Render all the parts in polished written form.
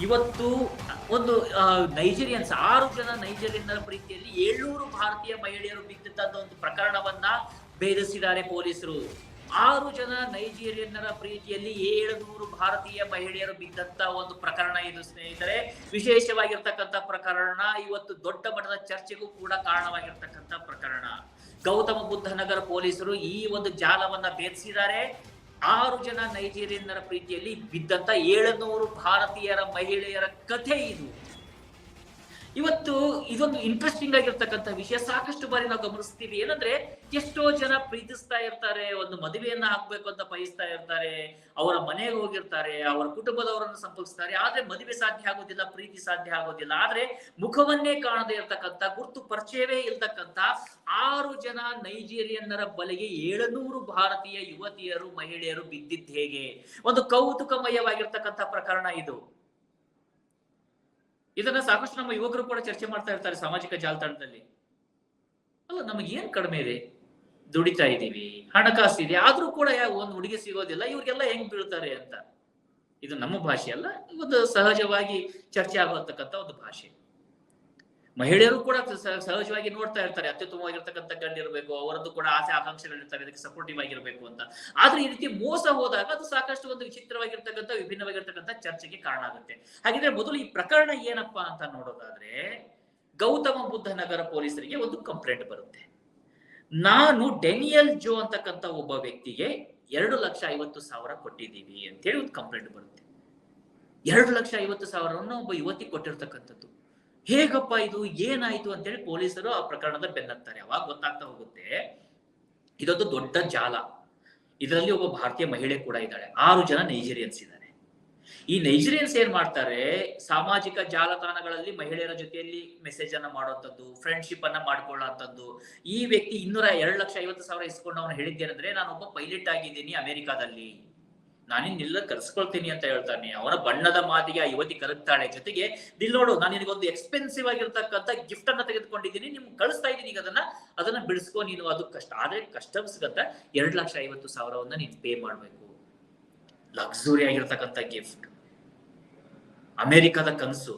ಇವತ್ತು ಒಂದು ನೈಜೀರಿಯನ್ಸ್ 6 ಜನ ನೈಜೀರಿಯನ್ನರ ಪ್ರೀತಿಯಲ್ಲಿ 700 ಭಾರತೀಯ ಮಹಿಳೆಯರು ಬಿದ್ದಂತ ಒಂದು ಪ್ರಕರಣವನ್ನ ಭೇದಿಸಿದ್ದಾರೆ ಪೊಲೀಸರು. 6 ಜನ ನೈಜೀರಿಯನ್ನರ ಪ್ರೀತಿಯಲ್ಲಿ 700 ಭಾರತೀಯ ಮಹಿಳೆಯರು ಬಿದ್ದಂತ ಒಂದು ಪ್ರಕರಣ ಇದು ಸ್ನೇಹಿತರೆ. ವಿಶೇಷವಾಗಿರ್ತಕ್ಕಂಥ ಪ್ರಕರಣ, ಇವತ್ತು ದೊಡ್ಡ ಮಟ್ಟದ ಚರ್ಚೆಗೂ ಕೂಡ ಕಾರಣವಾಗಿರ್ತಕ್ಕಂಥ ಪ್ರಕರಣ. ಗೌತಮ ಬುದ್ಧ ನಗರ ಪೊಲೀಸರು ಈ ಒಂದು ಜಾಲವನ್ನ ಭೇದಿಸಿದ್ದಾರೆ. 6 ಜನ ನೈಜೀರಿಯನ್ನರ ಪ್ರೀತಿಯಲ್ಲಿ ಬಿದ್ದಂತ 700 ಭಾರತೀಯರ ಮಹಿಳೆಯರ ಕಥೆ ಇದು. ಇವತ್ತು ಇದೊಂದು ಇಂಟ್ರೆಸ್ಟಿಂಗ್ ಆಗಿರ್ತಕ್ಕಂಥ ವಿಷಯ. ಸಾಕಷ್ಟು ಬಾರಿ ನಾವು ಗಮನಿಸ್ತೀವಿ, ಏನಂದ್ರೆ ಎಷ್ಟೋ ಜನ ಪ್ರೀತಿಸ್ತಾ ಇರ್ತಾರೆ, ಒಂದು ಮದುವೆಯನ್ನ ಹಾಕ್ಬೇಕು ಅಂತ ಬಯಸ್ತಾ ಇರ್ತಾರೆ, ಅವರ ಮನೆಗೆ ಹೋಗಿರ್ತಾರೆ, ಅವರ ಕುಟುಂಬದವರನ್ನು ಸಂಪರ್ಕಿಸ್ತಾರೆ, ಆದ್ರೆ ಮದುವೆ ಸಾಧ್ಯ ಆಗೋದಿಲ್ಲ, ಪ್ರೀತಿ ಸಾಧ್ಯ ಆಗೋದಿಲ್ಲ. ಆದ್ರೆ ಮುಖವನ್ನೇ ಕಾಣದೇ ಇರ್ತಕ್ಕಂಥ, ಗುರುತು ಪರಿಚಯವೇ ಇರ್ತಕ್ಕಂಥ 6 ಜನ ನೈಜೀರಿಯನ್ನರ ಬಲೆಗೆ 700 ಭಾರತೀಯ ಯುವತಿಯರು ಮಹಿಳೆಯರು ಬಿದ್ದಿದ್ದು ಹೇಗೆ? ಒಂದು ಕೌತುಕಮಯವಾಗಿರ್ತಕ್ಕಂಥ ಪ್ರಕರಣ ಇದು. ಇದನ್ನ ಸಾಕಷ್ಟು ನಮ್ಮ ಯುವಕರು ಕೂಡ ಚರ್ಚೆ ಮಾಡ್ತಾ ಇರ್ತಾರೆ ಸಾಮಾಜಿಕ ಜಾಲತಾಣದಲ್ಲಿ. ಅಲ್ಲ, ನಮಗೆ ಏನ್ ಕಡಿಮೆ ಇದೆ? ದುಡಿತಾ ಇದೀವಿ, ಹಣಕಾಸಿದೆ, ಆದ್ರೂ ಕೂಡ ಒಂದು ಹುಡುಗಿ ಸಿಗೋದಿಲ್ಲ, ಇವ್ರಿಗೆಲ್ಲ ಹೆಂಗ್ ಬೀಳ್ತಾರೆ ಅಂತ. ಇದು ನಮ್ಮ ಭಾಷೆ ಅಲ್ಲ, ಒಂದು ಸಹಜವಾಗಿ ಚರ್ಚೆ ಆಗುವಂತಕ್ಕಂಥ ಒಂದು ಭಾಷೆ. ಮಹಿಳೆಯರು ಕೂಡ ಸಹಜವಾಗಿ ನೋಡ್ತಾ ಇರ್ತಾರೆ, ಅತ್ಯುತ್ತಮವಾಗಿರ್ತಕ್ಕಂಥ ಗಂಡು ಇರಬೇಕು, ಅವರದ್ದು ಕೂಡ ಆಸೆ ಆಕಾಂಕ್ಷೆಗಳಿರ್ತಾರೆ, ಇದಕ್ಕೆ ಸಪೋರ್ಟಿವ್ ಆಗಿರ್ಬೇಕು ಅಂತ. ಆದ್ರೆ ಈ ರೀತಿ ಮೋಸ ಹೋದಾಗ ಅದು ಸಾಕಷ್ಟು ಒಂದು ವಿಚಿತ್ರವಾಗಿರ್ತಕ್ಕಂಥ, ವಿಭಿನ್ನವಾಗಿರ್ತಕ್ಕಂಥ ಚರ್ಚೆಗೆ ಕಾರಣ ಆಗುತ್ತೆ. ಹಾಗಿದ್ರೆ ಮೊದಲು ಈ ಪ್ರಕರಣ ಏನಪ್ಪಾ ಅಂತ ನೋಡೋದಾದ್ರೆ, ಗೌತಮ ಬುದ್ಧ ನಗರ ಪೊಲೀಸರಿಗೆ ಒಂದು ಕಂಪ್ಲೇಂಟ್ ಬರುತ್ತೆ. ನಾನು ಡೆನಿಯಲ್ ಜೋ ಅಂತಕ್ಕಂಥ ಒಬ್ಬ ವ್ಯಕ್ತಿಗೆ 2,50,000 ಕೊಟ್ಟಿದ್ದೀವಿ ಅಂತ ಹೇಳಿ ಒಂದು ಕಂಪ್ಲೇಂಟ್ ಬರುತ್ತೆ. 2,50,000 ಒಬ್ಬ ಯುವತಿ ಕೊಟ್ಟಿರ್ತಕ್ಕಂಥದ್ದು. ಹೇಗಪ್ಪ ಇದು, ಏನಾಯ್ತು ಅಂತೇಳಿ ಪೊಲೀಸರು ಆ ಪ್ರಕರಣದ ಬೆನ್ನತ್ತಾರೆ. ಅವಾಗ ಗೊತ್ತಾಗ್ತಾ ಹೋಗುತ್ತೆ, ಇದೊಂದು ದೊಡ್ಡ ಜಾಲ. ಇದರಲ್ಲಿ ಒಬ್ಬ ಭಾರತೀಯ ಮಹಿಳೆ ಕೂಡ ಇದ್ದಾಳೆ, 6 ಜನ ನೈಜೀರಿಯನ್ಸ್ ಇದ್ದಾರೆ. ಈ ನೈಜೀರಿಯನ್ಸ್ ಏನ್ ಮಾಡ್ತಾರೆ, ಸಾಮಾಜಿಕ ಜಾಲತಾಣಗಳಲ್ಲಿ ಮಹಿಳೆಯರ ಜೊತೆಯಲ್ಲಿ ಮೆಸೇಜ್ ಅನ್ನ ಮಾಡುವಂಥದ್ದು, ಫ್ರೆಂಡ್ಶಿಪ್ ಅನ್ನ ಮಾಡ್ಕೊಳ್ಳುವಂಥದ್ದು. ಈ ವ್ಯಕ್ತಿ 2,50,000 ಇಸ್ಕೊಂಡು ಅವನು ಹೇಳಿದ್ದೇನೆಂದ್ರೆ, ನಾನೊಬ್ಬ ಪೈಲಟ್ ಆಗಿದ್ದೀನಿ ಅಮೆರಿಕಾದಲ್ಲಿ, ನಾನಿನ್ನೆಲ್ಲ ಕರ್ಸ್ಕೊಳ್ತೀನಿ ಅಂತ ಹೇಳ್ತಾನೆ. ಅವನ ಬಣ್ಣದ ಮಾತಿಗೆ ಆ ಯುವತಿ ಕರಗ್ತಾಳೆ. ಜೊತೆಗೆ ಇಲ್ಲಿ ನೋಡು, ನಾನು ನಿನಗೊಂದು ಎಕ್ಸ್ಪೆನ್ಸಿವ್ ಆಗಿರ್ತಕ್ಕಂಥ ಗಿಫ್ಟ್ ಅನ್ನ ತೆಗೆದುಕೊಂಡಿದ್ದೀನಿ, ನಿಮ್ಗೆ ಕಳಿಸ್ತಾ ಇದ್ದೀನಿ, ಈಗ ಅದನ್ನ ಬಿಡಿಸ್ಕೊ ನೀನು. ಅದು ಕಷ್ಟ, ಆದ್ರೆ ಕಸ್ಟಮ್ಸ್ ಗಂತ 2,50,000 ನೀನು ಪೇ ಮಾಡ್ಬೇಕು. ಲಕ್ಸುರಿ ಆಗಿರ್ತಕ್ಕಂಥ ಗಿಫ್ಟ್, ಅಮೆರಿಕದ ಕನಸು.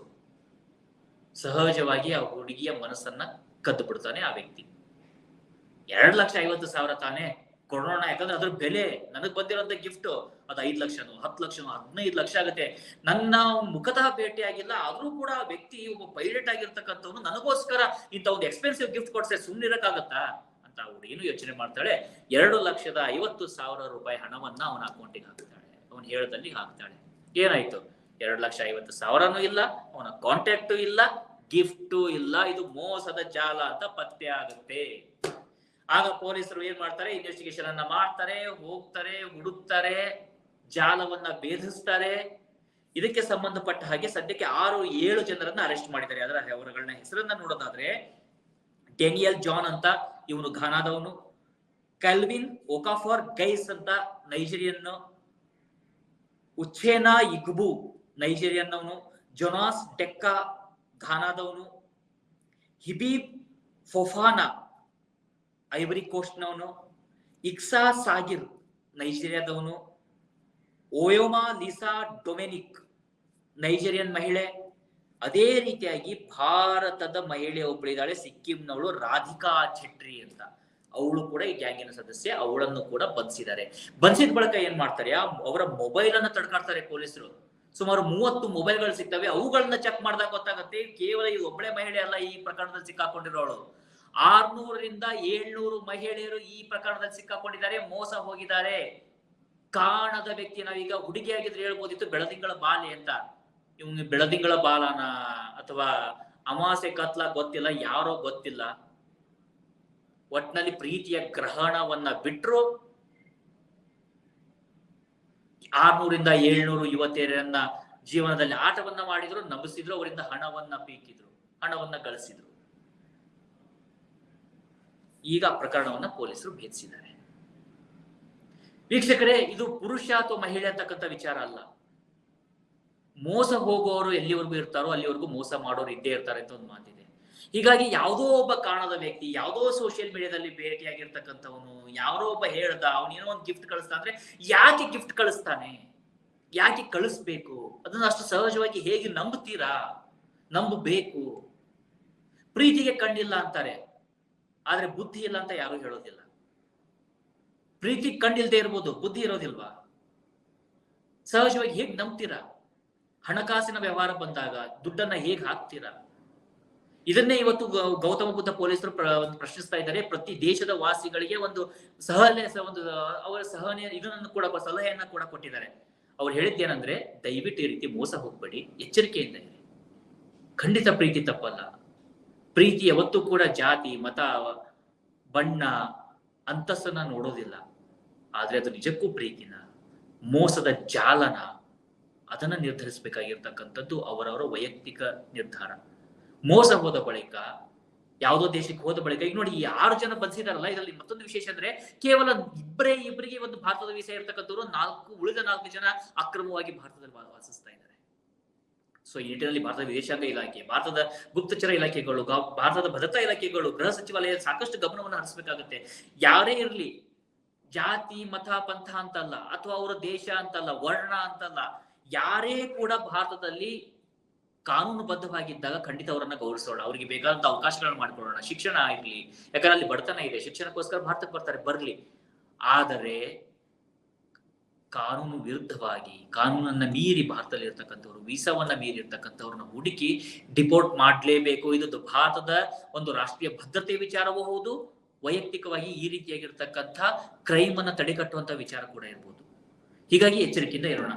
ಸಹಜವಾಗಿ ಆ ಹುಡುಗಿಯ ಮನಸ್ಸನ್ನ ಕದ್ದು ಬಿಡ್ತಾನೆ ಆ ವ್ಯಕ್ತಿ. 2,50,000 ತಾನೇ ಕೊಡೋಣ, ಯಾಕಂದ್ರೆ ಅದ್ರ ಬೆಲೆ, ನನಗ್ ಬಂದಿರೋಂಥ ಗಿಫ್ಟ್ ಅದು 5 ಲಕ್ಷನೋ 10 ಲಕ್ಷನೋ 15 ಲಕ್ಷ ಆಗುತ್ತೆ. ನನ್ನ ಮುಖತಃ ಭೇಟಿ ಆಗಿಲ್ಲ, ಆದ್ರೂ ಕೂಡ ಆ ವ್ಯಕ್ತಿ ಒಬ್ಬ ಪೈಲಟ್ ಆಗಿರ್ತಕ್ಕಂಥವ್ನು ನನಗೋಸ್ಕರ ಇಂಥ ಒಂದು ಎಕ್ಸ್ಪೆನ್ಸಿವ್ ಗಿಫ್ಟ್ ಕೊಡ್ಸೆ ಸುಮ್ಮನಿರಕ್ಕಾಗತ್ತಾ ಅಂತ ಹುಡುಗಿನೂ ಯೋಚನೆ ಮಾಡ್ತಾಳೆ. 2,50,000 ಹಣವನ್ನ ಅವನ ಅಕೌಂಟಿಗೆ ಹಾಕ್ತಾಳೆ, ಅವನ ಹೇಳದಲ್ಲಿ ಹಾಕ್ತಾಳೆ. ಏನಾಯ್ತು? 2,50,000 ಇಲ್ಲ, ಅವನ ಕಾಂಟ್ಯಾಕ್ಟು ಇಲ್ಲ, ಗಿಫ್ಟು ಇಲ್ಲ. ಇದು ಮೋಸದ ಜಾಲ ಅಂತ ಪತ್ತೆ ಆಗುತ್ತೆ. ಆಗ ಪೊಲೀಸರು ಏನ್ ಮಾಡ್ತಾರೆ, ಇನ್ವೆಸ್ಟಿಗೇಷನ್ ಅನ್ನ ಮಾಡ್ತಾರೆ, ಹೋಗ್ತಾರೆ, ಹುಡುಕ್ತಾರೆ, ಜಾಲವನ್ನ ಭೇದಿಸ್ತಾರೆ. ಇದಕ್ಕೆ ಸಂಬಂಧಪಟ್ಟ ಹಾಗೆ ಸದ್ಯಕ್ಕೆ 6-7 ಜನರನ್ನ ಅರೆಸ್ಟ್ ಮಾಡಿದ್ದಾರೆ. ಅದರ ಅವರುಗಳನ್ನ ಹೆಸರನ್ನ ನೋಡೋದಾದ್ರೆ, ಡೆನಿಯಲ್ ಜಾನ್ ಅಂತ ಇವನು ಘಾನಾದವನು, ಕಲ್ವಿನ್ ಒಕಾಫಾರ್ ಗೈಸ್ ಅಂತ ನೈಜೀರಿಯನ್, ಉಚೇನಾ ಇಗ್ಬು ನೈಜೀರಿಯನ್ ಅವನು, Jonas ಡೆಕ್ಕಾ ಘಾನಾದವನು, ಹಿಬೀಬ್ ಫೊಫಾನಾ ivory ಕೋಸ್ಟ್ನವನು, ಇಕ್ಸಾ ಸಾಗಿರ್ ನೈಜೀರಿಯಾದವನು, ಓಯೋಮಾ Lisa Dominic Nigerian ಮಹಿಳೆ. ಅದೇ ರೀತಿಯಾಗಿ ಭಾರತದ ಮಹಿಳೆ ಒಬ್ಬಳಿದ್ದಾಳೆ, ಸಿಕ್ಕಿಂನವಳು, ರಾಧಿಕಾ ಚೆಟ್ರಿ ಅಂತ. ಅವಳು ಕೂಡ ಈ ಗ್ಯಾಂಗಿನ ಸದಸ್ಯೆ. ಅವಳನ್ನು ಕೂಡ ಬಂಧಿಸಿದ್ದಾರೆ. ಬಂಧಿಸಿದ ಬಳಿಕ ಏನ್ ಮಾಡ್ತಾರೆ, ಅವರ ಮೊಬೈಲ್ ಅನ್ನ ತಡ್ಕಾಡ್ತಾರೆ ಪೊಲೀಸರು. ಸುಮಾರು 30 ಮೊಬೈಲ್ಗಳು ಸಿಗ್ತವೆ. ಅವುಗಳನ್ನ ಚೆಕ್ ಮಾಡಿದಾಗ ಗೊತ್ತಾಗುತ್ತೆ, ಕೇವಲ ಈ ಒಬ್ಬಳೆ ಮಹಿಳೆ ಅಲ್ಲ ಈ ಪ್ರಕರಣದಲ್ಲಿ ಸಿಕ್ಕಾಕೊಂಡಿರೋಳು. 600ರಿಂದ 700 ಮಹಿಳೆಯರು ಈ ಪ್ರಕರಣದಲ್ಲಿ ಸಿಕ್ಕಾಕೊಂಡಿದ್ದಾರೆ, ಮೋಸ ಹೋಗಿದ್ದಾರೆ. ಕಾಣದ ವ್ಯಕ್ತಿ, ನಾವೀಗ ಹುಡುಗಿಯಾಗಿದ್ರೆ ಹೇಳ್ಬೋದಿತ್ತು ಬೆಳದಿಂಗಳ ಬಾಲೆ ಅಂತ. ಇವನು ಬೆಳದಿಂಗಳ ಬಾಲನ ಅಥವಾ ಅಮಾಸೆ ಕತ್ಲ ಗೊತ್ತಿಲ್ಲ, ಯಾರೋ ಗೊತ್ತಿಲ್ಲ. ಒಟ್ನಲ್ಲಿ ಪ್ರೀತಿಯ ಗ್ರಹಣವನ್ನ ಬಿಟ್ರು 600ರಿಂದ 700 ಯುವತಿಯರನ್ನ ಜೀವನದಲ್ಲಿ ಆಟವನ್ನ ಮಾಡಿದ್ರು, ನಂಬಿಸಿದ್ರು, ಅವರಿಂದ ಹಣವನ್ನ ಪೀಕಿದ್ರು, ಹಣವನ್ನ ಗಳಿಸಿದ್ರು. ಈಗ ಪ್ರಕರಣವನ್ನ ಪೊಲೀಸರು ಭೇದಿಸಿದ್ದಾರೆ. ವೀಕ್ಷಕರೇ, ಇದು ಪುರುಷ ಅಥವಾ ಮಹಿಳೆ ಅಂತಕ್ಕಂಥ ವಿಚಾರ ಅಲ್ಲ. ಮೋಸ ಹೋಗುವವರು ಎಲ್ಲಿವರೆಗೂ ಇರ್ತಾರೋ ಅಲ್ಲಿವರೆಗೂ ಮೋಸ ಮಾಡೋರು ಇದ್ದೇ ಇರ್ತಾರೆ ಅಂತ ಒಂದು ಮಾತಿದೆ. ಹೀಗಾಗಿ ಯಾವುದೋ ಒಬ್ಬ ಕಾಣದ ವ್ಯಕ್ತಿ, ಯಾವುದೋ ಸೋಷಿಯಲ್ ಮೀಡಿಯಾದಲ್ಲಿ ಭೇಟಿಯಾಗಿರ್ತಕ್ಕಂಥವನು, ಯಾರೋ ಒಬ್ಬ ಹೇಳ್ದ, ಅವನೇನೋ ಒಂದು ಗಿಫ್ಟ್ ಕಳಿಸ್ತಾ ಅಂದ್ರೆ ಯಾಕೆ ಗಿಫ್ಟ್ ಕಳಿಸ್ತಾನೆ? ಯಾಕೆ ಕಳಿಸ್ಬೇಕು? ಅದನ್ನ ಅಷ್ಟು ಸಹಜವಾಗಿ ಹೇಗೆ ನಂಬುತ್ತೀರಾ? ನಂಬಬೇಕು. ಪ್ರೀತಿಗೆ ಕಣ್ಣಿಲ್ಲ ಅಂತಾರೆ, ಆದ್ರೆ ಬುದ್ಧಿ ಇಲ್ಲ ಅಂತ ಯಾರು ಹೇಳೋದಿಲ್ಲ. ಪ್ರೀತಿ ಕಣ್ಣಿಲ್ದೇ ಇರ್ಬೋದು, ಬುದ್ಧಿ ಇರೋದಿಲ್ವಾ? ಸಹಜವಾಗಿ ಹೇಗ್ ನಂಬ್ತೀರಾ? ಹಣಕಾಸಿನ ವ್ಯವಹಾರ ಬಂದಾಗ ದುಡ್ಡನ್ನ ಹೇಗ್ ಹಾಕ್ತೀರಾ? ಇದನ್ನೇ ಇವತ್ತು ಗೌತಮ ಬುದ್ಧ ಪೊಲೀಸರು ಪ್ರಶ್ನಿಸ್ತಾ ಇದ್ದಾರೆ. ಪ್ರತಿ ದೇಶದ ವಾಸಿಗಳಿಗೆ ಒಂದು ಒಂದು ಅವರ ಸಹನೆ ಇದನ್ನು ಕೂಡ ಸಲಹೆಯನ್ನ ಕೂಡ ಕೊಟ್ಟಿದ್ದಾರೆ. ಅವ್ರು ಹೇಳಿದ್ದೇನಂದ್ರೆ, ದಯವಿಟ್ಟು ಈ ರೀತಿ ಮೋಸ ಹೋಗ್ಬೇಡಿ, ಎಚ್ಚರಿಕೆಯಿಂದ ಇರಿ. ಖಂಡಿತ ಪ್ರೀತಿ ತಪ್ಪಲ್ಲ. ಪ್ರೀತಿ ಯಾವತ್ತೂ ಕೂಡ ಜಾತಿ, ಮತ, ಬಣ್ಣ, ಅಂತಸ್ತನ್ನ ನೋಡೋದಿಲ್ಲ. ಆದ್ರೆ ಅದು ನಿಜಕ್ಕೂ ಪ್ರೀತಿನ, ಮೋಸದ ಜಾಲನ, ಅದನ್ನ ನಿರ್ಧರಿಸಬೇಕಾಗಿರ್ತಕ್ಕಂಥದ್ದು ಅವರವರ ವೈಯಕ್ತಿಕ ನಿರ್ಧಾರ. ಮೋಸ ಹೋದ ಬಳಿಕ, ಯಾವುದೋ ದೇಶಕ್ಕೆ ಹೋದ ಬಳಿಕ, ಈಗ ನೋಡಿ, ಈ 6 ಜನ ಬಂದಿದಾರಲ್ಲ, ಇದರಲ್ಲಿ ಮತ್ತೊಂದು ವಿಶೇಷ ಅಂದ್ರೆ, ಕೇವಲ ಇಬ್ಬರಿಗೆ ಒಂದು ಭಾರತದ ವೀಸಾ ಇರ್ತಕ್ಕಂಥವ್ರು, ಉಳಿದ 4 ಜನ ಅಕ್ರಮವಾಗಿ ಭಾರತದಲ್ಲಿ ವಾಸಿಸ್ತಾ ಇದ್ದಾರೆ. ಸೊ ಈ ನಿಟ್ಟಿನಲ್ಲಿ ಭಾರತದ ವಿದೇಶಾಂಗ ಇಲಾಖೆ, ಭಾರತದ ಗುಪ್ತಚರ ಇಲಾಖೆಗಳು, ಭಾರತದ ಭದ್ರತಾ ಇಲಾಖೆಗಳು, ಗೃಹ ಸಚಿವಾಲಯ ಸಾಕಷ್ಟು ಗಮನವನ್ನು ಹರಿಸಬೇಕಾಗುತ್ತೆ. ಯಾರೇ ಇರಲಿ, ಜಾತಿ, ಮತ, ಪಂಥ ಅಂತಲ್ಲ, ಅಥವಾ ಅವರ ದೇಶ ಅಂತಲ್ಲ, ವರ್ಣ ಅಂತಲ್ಲ, ಯಾರೇ ಕೂಡ ಭಾರತದಲ್ಲಿ ಕಾನೂನುಬದ್ಧವಾಗಿದ್ದಾಗ ಖಂಡಿತ ಅವರನ್ನ ಗೌರವಿಸೋಣ, ಅವರಿಗೆ ಬೇಕಾದಂತ ಅವಕಾಶಗಳನ್ನು ಮಾಡಿಕೊಡೋಣ. ಶಿಕ್ಷಣ ಇರ್ಲಿ, ಯಾಕಂದ್ರೆ ಅಲ್ಲಿ ಬಡತನ ಇದೆ, ಶಿಕ್ಷಣಕ್ಕೋಸ್ಕರ ಭಾರತಕ್ಕೆ ಬರ್ತಾರೆ, ಬರ್ಲಿ. ಆದರೆ ಕಾನೂನು ವಿರುದ್ಧವಾಗಿ, ಕಾನೂನನ್ನ ಮೀರಿ ಭಾರತದಲ್ಲಿ ಇರ್ತಕ್ಕಂಥವ್ರು, ವೀಸಾವನ್ನ ಮೀರಿ ಇರ್ತಕ್ಕಂಥವ್ರನ್ನ ಹುಡುಕಿ ಡಿಪೋರ್ಟ್ ಮಾಡಲೇಬೇಕು. ಇದು ಭಾರತದ ಒಂದು ರಾಷ್ಟ್ರೀಯ ಭದ್ರತೆ ವಿಚಾರವೂ ಹೌದು, ವೈಯಕ್ತಿಕವಾಗಿ ಈ ರೀತಿಯಾಗಿರ್ತಕ್ಕಂಥ ಕ್ರೈಮ್ ಅನ್ನ ತಡೆಗಟ್ಟುವಂತ ವಿಚಾರ ಕೂಡ ಇರ್ಬೋದು. ಹೀಗಾಗಿ ಎಚ್ಚರಿಕೆಯಿಂದ ಇರೋಣ.